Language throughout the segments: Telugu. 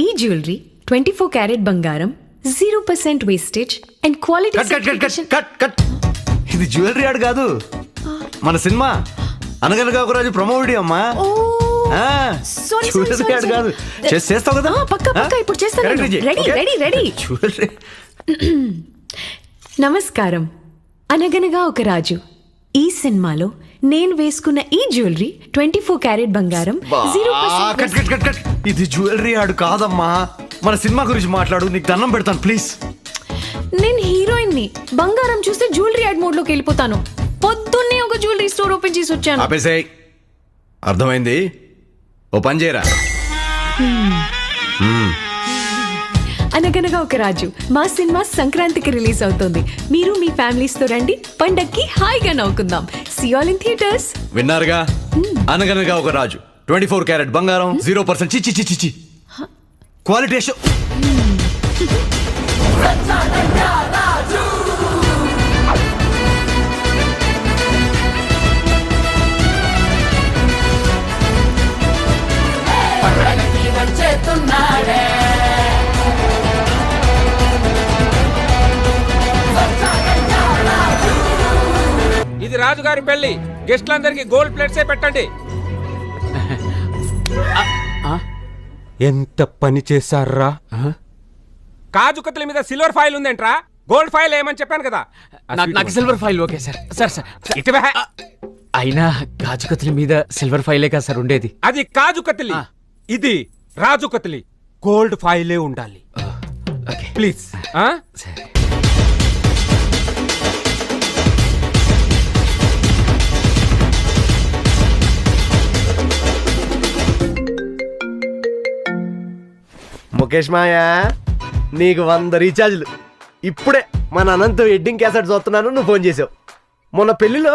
ఈ జ్యువెలరీ 24 క్యారెట్ బంగారం, 0% వేస్టేజ్ అండ్ క్వాలిటీ. ఇది జ్యువెలరీ ఆడు కాదు, మన సినిమా అనగనగా ఒక రాజు ప్రమో వీడియో అమ్మా. జ్యువెలరీ ఆడు కాదు, చేస్తావు కదా? పక్కా ఇప్పుడు చేస్తాను. రెడీ. నమస్కారం. అనగనగా ఒక రాజు ఈ సినిమాలో నేను వేసుకున్న ఈ జ్యువెలరీ 24 క్యారెట్ బంగారం, 0%. ఇది జ్యువెలరీ ఆడు కాదమ్మా, మన సినిమా గురించి మాట్లాడు, నీకు దండం పెడతాను ప్లీజ్. నేను హీరోయిన్ ని, బంగారం చూస్తే జ్యువెలరీ యాడ్ మోడ్ లోకి వెళ్ళిపోతాను. పొద్దున్నే ఒక జ్యువెలరీ స్టోర్ ఓపెన్ చేసి వచ్చాను. ఆపేసేయ్, అర్థమైంది. ఓ పని చేయరా. అనగనగా ఒక రాజు మా సినిమా సంక్రాంతికి రిలీజ్ అవుతుంది. మీరు మీ ఫ్యామిలీస్ తో రండి, పండక్కి హాయిగా నవ్వుకుందాం. See all in theatres. విన్నారుగా, అనగనగా ఒక రాజు 24 క్యారెట్ బంగారం, 0% చిచి క్వాలిటీ షో. ఇది రాజుగారి పెళ్లి, గెస్ట్లందరికి గోల్డ్ ప్లేట్సే పెట్టండి. ఎంత పని చేశారా? కాజు కత్తుల మీద సిల్వర్ ఫాయిల్ ఉందేంట్రా? గోల్డ్ ఫాయిల్ ఏమని చెప్పాను కదా. నాకు సిల్వర్ ఫైల్ ఓకే సార్. అయినా గాజు కత్తుల మీద సిల్వర్ ఫైలే కదా సార్ ఉండేది. అది కాజు కత్తిలి, ఇది రాజు కత్తిలి. గోల్డ్ ఫాయిలే ఉండాలి ప్లీజ్. సరే. ముఖేష్ మాయా, నీకు 100 రీఛార్జ్లు. ఇప్పుడే మన అనంత్ వెడ్డింగ్ క్యాసెట్ చూస్తున్నాను, నువ్వు ఫోన్ చేసావు. మొన్న పెళ్లిలో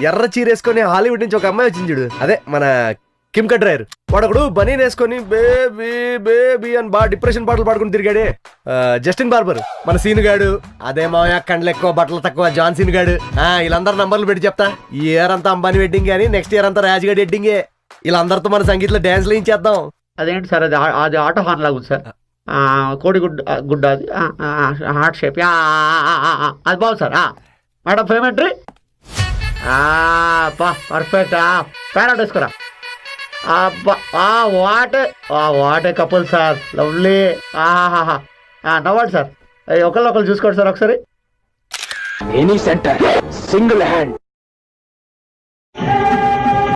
ఎర్ర చీరేసుకొని హాలీవుడ్ నుంచి ఒక అమ్మాయి వచ్చింది చూడు, అదే మన కిమ్ కట్రాయర్. వాడొకడు బనీన్ వేసుకొని బేబీ బేబీ అని బాగా డిప్రెషన్ పాటలు పాడుకుని తిరిగాడే, జస్టిన్ బార్బర్. మన సీన్ గాడు, అదే మాయా కండ్లు ఎక్కువ బట్టలు తక్కువ జాన్ సీన్ గాడు. వీళ్ళందరూ నంబర్లు పెట్టి చెప్తా. ఈ ఇయర్ అంతా అంబానీ వెడ్డింగ్ కానీ నెక్స్ట్ ఇయర్ అంతా రాజ్గాడి వెడ్డింగే. వీళ్ళందరితో మన సంగీతంలో డాన్స్లు ఏం చేద్దాం. అదేంటి సార్, అది ఆటో హార్న్ లాగా ఉంది సార్. కోడి గుడ్డ అది హార్ట్ షేప్, అది బాగుంది సార్. మేడం పేమెంట్రీ పర్ఫెక్ట్. ప్యారెట్ వేసుకోరా. What a couple sir, lovely. నవ్వండి సార్, ఒకళ్ళు చూసుకోండి సార్ ఒకసారి. Any centre single hand.